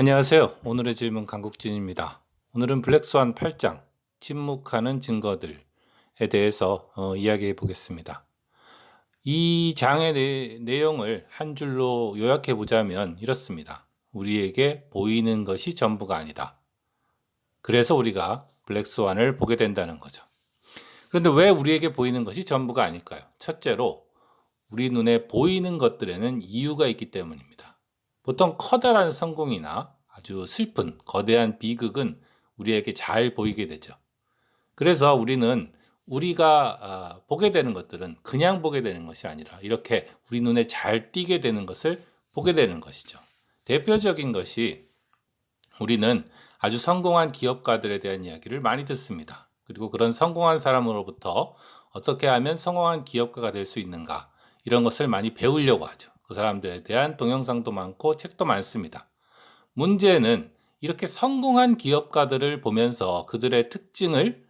안녕하세요. 오늘의 질문 강국진입니다. 오늘은 블랙스완 8장 침묵하는 증거들에 대해서 이야기해 보겠습니다. 이 장의 내용을 한 줄로 요약해 보자면 이렇습니다. 우리에게 보이는 것이 전부가 아니다. 그래서 우리가 블랙스완을 보게 된다는 거죠. 그런데 왜 우리에게 보이는 것이 전부가 아닐까요? 첫째로 우리 눈에 보이는 것들에는 이유가 있기 때문입니다. 보통 커다란 성공이나 아주 슬픈 거대한 비극은 우리에게 잘 보이게 되죠. 그래서 우리는 우리가 보게 되는 것들은 그냥 보게 되는 것이 아니라 이렇게 우리 눈에 잘 띄게 되는 것을 보게 되는 것이죠. 대표적인 것이 우리는 아주 성공한 기업가들에 대한 이야기를 많이 듣습니다. 그리고 그런 성공한 사람으로부터 어떻게 하면 성공한 기업가가 될 수 있는가 이런 것을 많이 배우려고 하죠. 그 사람들에 대한 동영상도 많고 책도 많습니다. 문제는 이렇게 성공한 기업가들을 보면서 그들의 특징을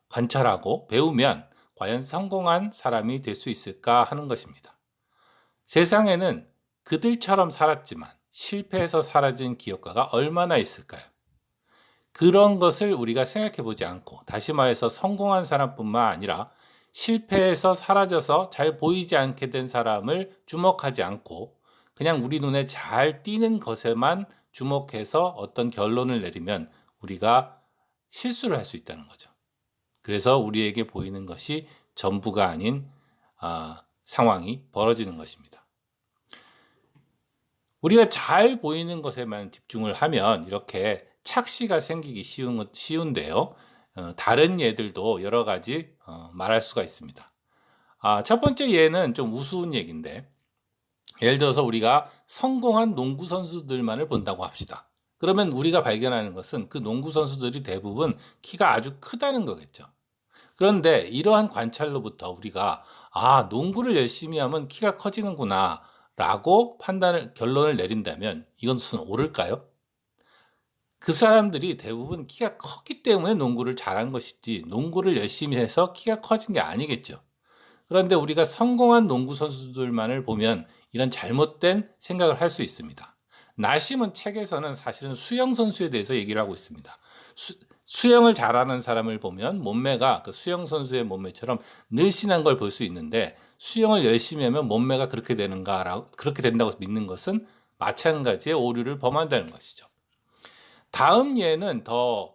관찰하고 배우면 과연 성공한 사람이 될 수 있을까 하는 것입니다. 세상에는 그들처럼 살았지만 실패해서 사라진 기업가가 얼마나 있을까요? 그런 것을 우리가 생각해 보지 않고, 다시 말해서 성공한 사람뿐만 아니라 실패해서 사라져서 잘 보이지 않게 된 사람을 주목하지 않고 그냥 우리 눈에 잘 띄는 것에만 주목해서 어떤 결론을 내리면 우리가 실수를 할 수 있다는 거죠. 그래서 우리에게 보이는 것이 전부가 아닌 상황이 벌어지는 것입니다. 우리가 잘 보이는 것에만 집중을 하면 이렇게 착시가 생기기 쉬운데요. 다른 예들도 여러 가지 말할 수가 있습니다. 첫 번째 예는 좀 우스운 얘기인데, 예를 들어서 우리가 성공한 농구 선수들만을 본다고 합시다. 그러면 우리가 발견하는 것은 그 농구 선수들이 대부분 키가 아주 크다는 거겠죠. 그런데 이러한 관찰로부터 우리가 농구를 열심히 하면 키가 커지는구나 라고 결론을 내린다면 이것은 옳을까요? 그 사람들이 대부분 키가 컸기 때문에 농구를 잘한 것이지 농구를 열심히 해서 키가 커진 게 아니겠죠. 그런데 우리가 성공한 농구 선수들만을 보면 이런 잘못된 생각을 할 수 있습니다. 나심은 책에서는 사실은 수영 선수에 대해서 얘기를 하고 있습니다. 수영을 잘하는 사람을 보면 몸매가 그 수영 선수의 몸매처럼 늘씬한 걸 볼 수 있는데, 수영을 열심히 하면 몸매가 그렇게 그렇게 된다고 믿는 것은 마찬가지의 오류를 범한다는 것이죠. 다음 예는 더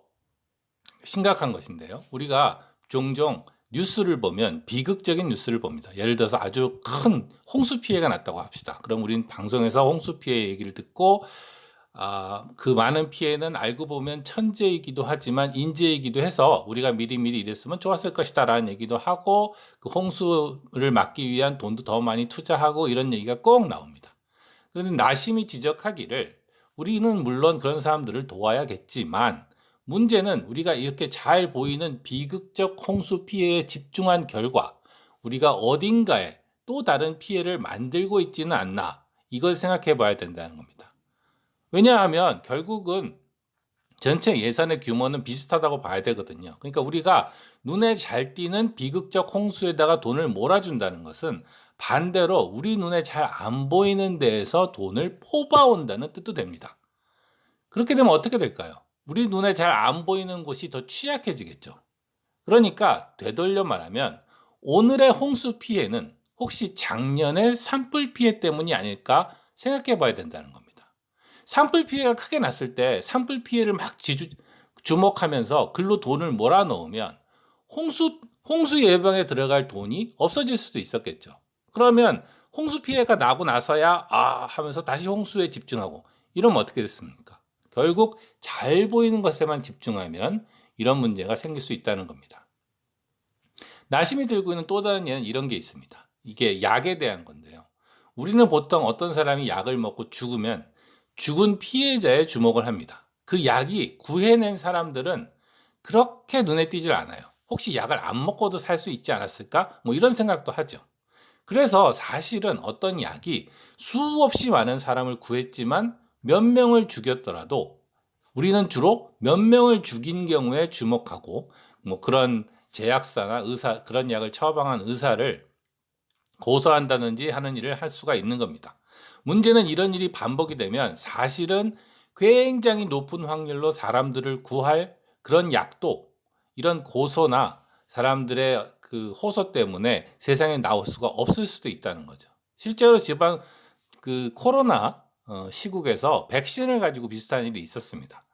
심각한 것인데요. 우리가 종종 뉴스를 보면 비극적인 뉴스를 봅니다. 예를 들어서 아주 큰 홍수 피해가 났다고 합시다. 그럼 우리는 방송에서 홍수 피해 얘기를 듣고 그 많은 피해는 알고 보면 천재이기도 하지만 인재이기도 해서 우리가 미리미리 이랬으면 좋았을 것이다 라는 얘기도 하고, 그 홍수를 막기 위한 돈도 더 많이 투자하고 이런 얘기가 꼭 나옵니다. 그런데 나심이 지적하기를 우리는 물론 그런 사람들을 도와야겠지만 문제는 우리가 이렇게 잘 보이는 비극적 홍수 피해에 집중한 결과 우리가 어딘가에 또 다른 피해를 만들고 있지는 않나, 이걸 생각해 봐야 된다는 겁니다. 왜냐하면 결국은 전체 예산의 규모는 비슷하다고 봐야 되거든요. 그러니까 우리가 눈에 잘 띄는 비극적 홍수에다가 돈을 몰아준다는 것은 반대로 우리 눈에 잘 안 보이는 데에서 돈을 뽑아온다는 뜻도 됩니다. 그렇게 되면 어떻게 될까요? 우리 눈에 잘 안 보이는 곳이 더 취약해지겠죠. 그러니까 되돌려 말하면 오늘의 홍수 피해는 혹시 작년의 산불 피해 때문이 아닐까 생각해 봐야 된다는 겁니다. 산불 피해가 크게 났을 때 산불 피해를 막 주목하면서 글로 돈을 몰아넣으면 홍수 예방에 들어갈 돈이 없어질 수도 있었겠죠. 그러면 홍수 피해가 나고 나서야 하면서 다시 홍수에 집중하고 이러면 어떻게 됐습니까? 결국 잘 보이는 것에만 집중하면 이런 문제가 생길 수 있다는 겁니다. 나심이 들고 있는 또 다른 예는 이런 게 있습니다. 이게 약에 대한 건데요. 우리는 보통 어떤 사람이 약을 먹고 죽으면 죽은 피해자에 주목을 합니다. 그 약이 구해낸 사람들은 그렇게 눈에 띄질 않아요. 혹시 약을 안 먹고도 살 수 있지 않았을까? 뭐 이런 생각도 하죠. 그래서 사실은 어떤 약이 수없이 많은 사람을 구했지만 몇 명을 죽였더라도 우리는 주로 몇 명을 죽인 경우에 주목하고, 뭐 그런 제약사나 의사, 그런 약을 처방한 의사를 고소한다든지 하는 일을 할 수가 있는 겁니다. 문제는 이런 일이 반복이 되면 사실은 굉장히 높은 확률로 사람들을 구할 그런 약도 이런 고소나 사람들의 그 호소 때문에 세상에 나올 수가 없을 수도 있다는 거죠. 실제로 지방 그 코로나 시국에서 백신을 가지고 비슷한 일이 있었습니다.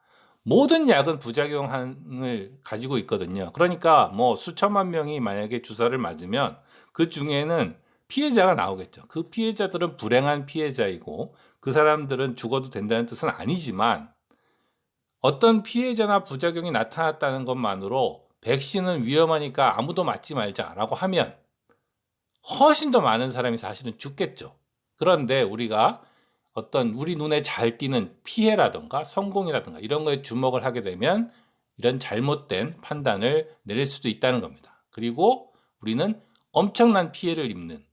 모든 약은 부작용을 가지고 있거든요. 그러니까 뭐 수천만 명이 만약에 주사를 맞으면 그 중에는 피해자가 나오겠죠. 그 피해자들은 불행한 피해자이고 그 사람들은 죽어도 된다는 뜻은 아니지만 어떤 피해자나 부작용이 나타났다는 것만으로 백신은 위험하니까 아무도 맞지 말자라고 하면 훨씬 더 많은 사람이 사실은 죽겠죠. 그런데 우리가 어떤 우리 눈에 잘 띄는 피해라든가 성공이라든가 이런 거에 주목을 하게 되면 이런 잘못된 판단을 내릴 수도 있다는 겁니다. 그리고 우리는 엄청난 피해를 입는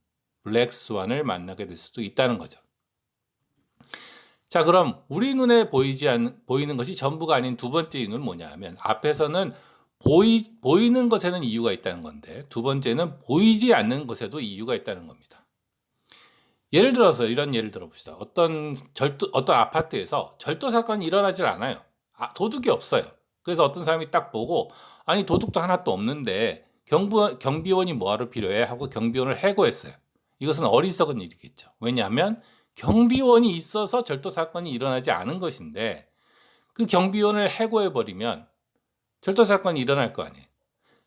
블랙스완을 만나게 될 수도 있다는 거죠. 자, 그럼 우리 눈에 보이는 것이 전부가 아닌 두 번째 이유는 뭐냐 하면 앞에서는 보이는 것에는 이유가 있다는 건데 두 번째는 보이지 않는 것에도 이유가 있다는 겁니다. 예를 들어서 이런 예를 들어봅시다. 어떤 아파트에서 절도 사건이 일어나질 않아요. 도둑이 없어요. 그래서 어떤 사람이 딱 보고 아니 도둑도 하나도 없는데 경비원이 뭐하러 필요해 하고 경비원을 해고했어요. 이것은 어리석은 일이겠죠. 왜냐하면 경비원이 있어서 절도 사건이 일어나지 않은 것인데 그 경비원을 해고해버리면 절도 사건이 일어날 거 아니에요.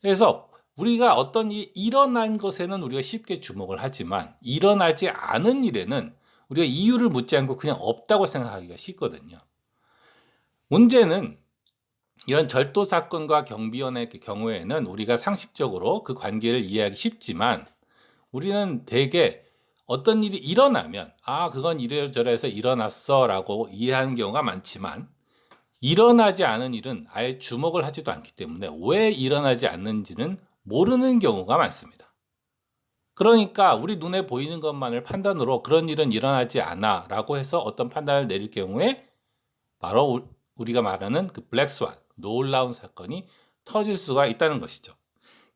그래서 우리가 어떤 일이 일어난 것에는 우리가 쉽게 주목을 하지만 일어나지 않은 일에는 우리가 이유를 묻지 않고 그냥 없다고 생각하기가 쉽거든요. 문제는 이런 절도 사건과 경비원의 경우에는 우리가 상식적으로 그 관계를 이해하기 쉽지만 우리는 대개 어떤 일이 일어나면 그건 이래저래해서 일어났어 라고 이해하는 경우가 많지만 일어나지 않은 일은 아예 주목을 하지도 않기 때문에 왜 일어나지 않는지는 모르는 경우가 많습니다. 그러니까 우리 눈에 보이는 것만을 판단으로 그런 일은 일어나지 않아 라고 해서 어떤 판단을 내릴 경우에 바로 우리가 말하는 그 블랙스완, 놀라운 사건이 터질 수가 있다는 것이죠.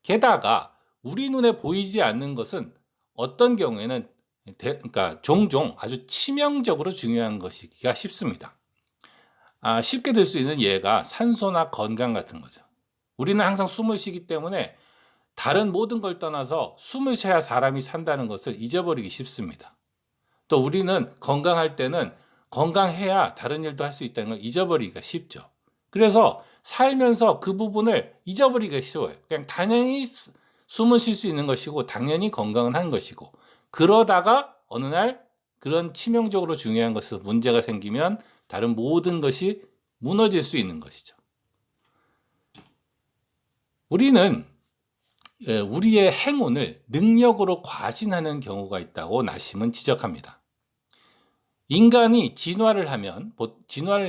게다가 우리 눈에 보이지 않는 것은 어떤 경우에는 그러니까 종종 아주 치명적으로 중요한 것이기가 쉽습니다. 쉽게 들 수 있는 예가 산소나 건강 같은 거죠. 우리는 항상 숨을 쉬기 때문에 다른 모든 걸 떠나서 숨을 쉬어야 사람이 산다는 것을 잊어버리기 쉽습니다. 또 우리는 건강할 때는 건강해야 다른 일도 할 수 있다는 걸 잊어버리기가 쉽죠. 그래서 살면서 그 부분을 잊어버리기가 쉬워요. 그냥 당연히 숨을 쉴 수 있는 것이고 당연히 건강은 한 것이고 그러다가 어느 날 그런 치명적으로 중요한 것에서 문제가 생기면 다른 모든 것이 무너질 수 있는 것이죠. 우리는 우리의 행운을 능력으로 과신하는 경우가 있다고 나심은 지적합니다. 인간이 진화를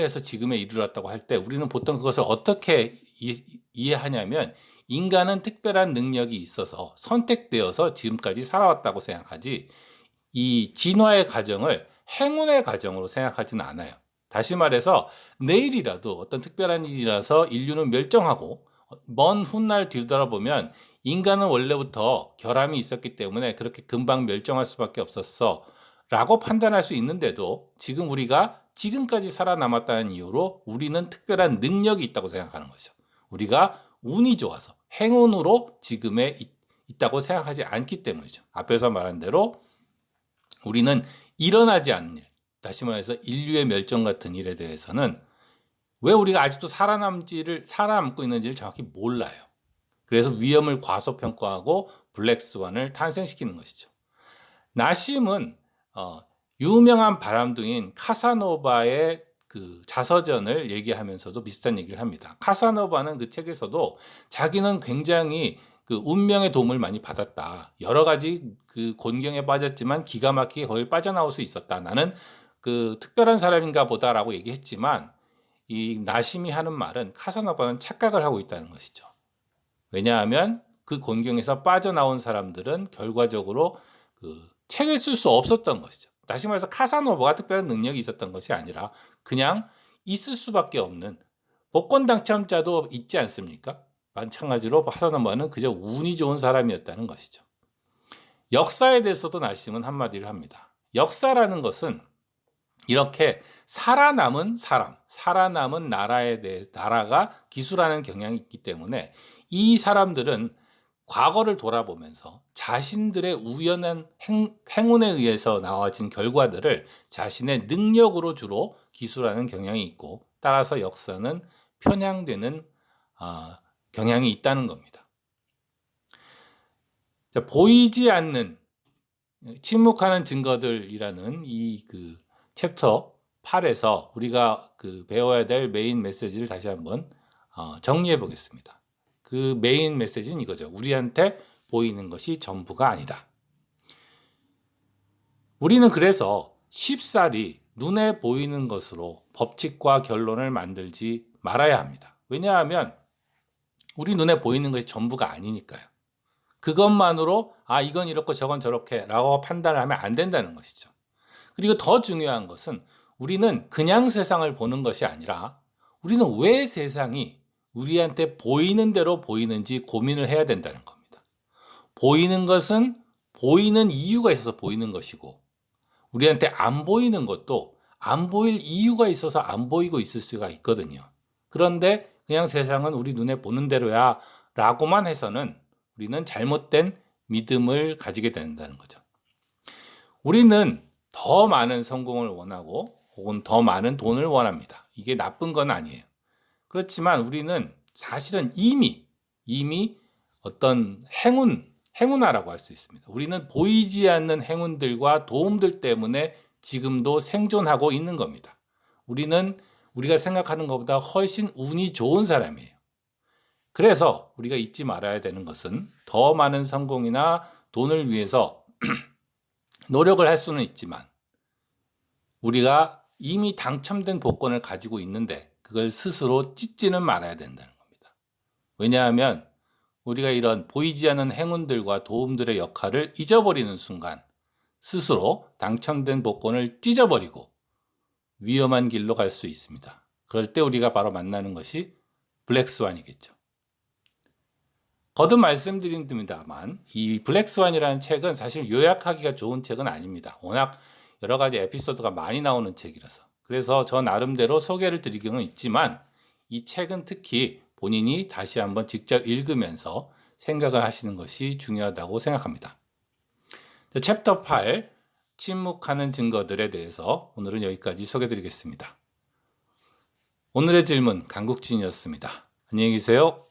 해서 지금에 이르렀다고 할 때 우리는 보통 그것을 어떻게 이해하냐면 인간은 특별한 능력이 있어서 선택되어서 지금까지 살아왔다고 생각하지 이 진화의 과정을 행운의 과정으로 생각하지는 않아요. 다시 말해서 내일이라도 어떤 특별한 일이라서 인류는 멸종하고 먼 훗날 뒤돌아보면 인간은 원래부터 결함이 있었기 때문에 그렇게 금방 멸종할 수밖에 없었어 라고 판단할 수 있는데도 지금 우리가 지금까지 살아남았다는 이유로 우리는 특별한 능력이 있다고 생각하는 거죠. 우리가 운이 좋아서 행운으로 지금에 있다고 생각하지 않기 때문이죠. 앞에서 말한 대로 우리는 일어나지 않는 일, 다시 말해서 인류의 멸종 같은 일에 대해서는 왜 우리가 아직도 살아남고 있는지를 정확히 몰라요. 그래서 위험을 과소평가하고 블랙스완을 탄생시키는 것이죠. 나심은 유명한 바람둥이인 카사노바의 그 자서전을 얘기하면서도 비슷한 얘기를 합니다. 카사노바는 그 책에서도 자기는 굉장히 그 운명의 도움을 많이 받았다. 여러 가지 그 곤경에 빠졌지만 기가 막히게 거길 빠져나올 수 있었다. 나는 그 특별한 사람인가 보다라고 얘기했지만 이 나심이 하는 말은 카사노바는 착각을 하고 있다는 것이죠. 왜냐하면 그 곤경에서 빠져나온 사람들은 결과적으로 그 책을 쓸 수 없었던 것이죠. 다시 말해서 카사노바가 특별한 능력이 있었던 것이 아니라 그냥 있을 수밖에 없는 복권 당첨자도 있지 않습니까? 마찬가지로 카사노바는 그저 운이 좋은 사람이었다는 것이죠. 역사에 대해서도 나심은 한마디를 합니다. 역사라는 것은 이렇게 살아남은 사람, 살아남은 나라가 기술하는 경향이 있기 때문에 이 사람들은 과거를 돌아보면서 자신들의 우연한 행운에 의해서 나와진 결과들을 자신의 능력으로 주로 기술하는 경향이 있고, 따라서 역사는 편향되는 경향이 있다는 겁니다. 자, 보이지 않는 침묵하는 증거들이라는 이 챕터 8에서 우리가 배워야 될 메인 메시지를 다시 한번 정리해 보겠습니다. 그 메인 메시지는 이거죠. 우리한테 보이는 것이 전부가 아니다. 우리는 그래서 쉽사리 눈에 보이는 것으로 법칙과 결론을 만들지 말아야 합니다. 왜냐하면 우리 눈에 보이는 것이 전부가 아니니까요. 그것만으로 이건 이렇고 저건 저렇게 라고 판단을 하면 안 된다는 것이죠. 그리고 더 중요한 것은 우리는 그냥 세상을 보는 것이 아니라 우리는 왜 세상이 우리한테 보이는 대로 보이는지 고민을 해야 된다는 겁니다. 보이는 것은 보이는 이유가 있어서 보이는 것이고, 우리한테 안 보이는 것도 안 보일 이유가 있어서 안 보이고 있을 수가 있거든요. 그런데 그냥 세상은 우리 눈에 보는 대로야 라고만 해서는 우리는 잘못된 믿음을 가지게 된다는 거죠. 우리는 더 많은 성공을 원하고 혹은 더 많은 돈을 원합니다. 이게 나쁜 건 아니에요. 그렇지만 우리는 사실은 이미 어떤 행운아라고 할 수 있습니다. 우리는 보이지 않는 행운들과 도움들 때문에 지금도 생존하고 있는 겁니다. 우리는 우리가 생각하는 것보다 훨씬 운이 좋은 사람이에요. 그래서 우리가 잊지 말아야 되는 것은 더 많은 성공이나 돈을 위해서 노력을 할 수는 있지만 우리가 이미 당첨된 복권을 가지고 있는데 그걸 스스로 찢지는 말아야 된다는 겁니다. 왜냐하면 우리가 이런 보이지 않는 행운들과 도움들의 역할을 잊어버리는 순간 스스로 당첨된 복권을 찢어버리고 위험한 길로 갈 수 있습니다. 그럴 때 우리가 바로 만나는 것이 블랙스완이겠죠. 거듭 말씀드립니다만 이 블랙스완이라는 책은 사실 요약하기가 좋은 책은 아닙니다. 워낙 여러 가지 에피소드가 많이 나오는 책이라서. 그래서 저 나름대로 소개를 드리기는 있지만 이 책은 특히 본인이 다시 한번 직접 읽으면서 생각을 하시는 것이 중요하다고 생각합니다. 챕터 8, 침묵하는 증거들에 대해서 오늘은 여기까지 소개드리겠습니다. 오늘의 질문 강국진이었습니다. 안녕히 계세요.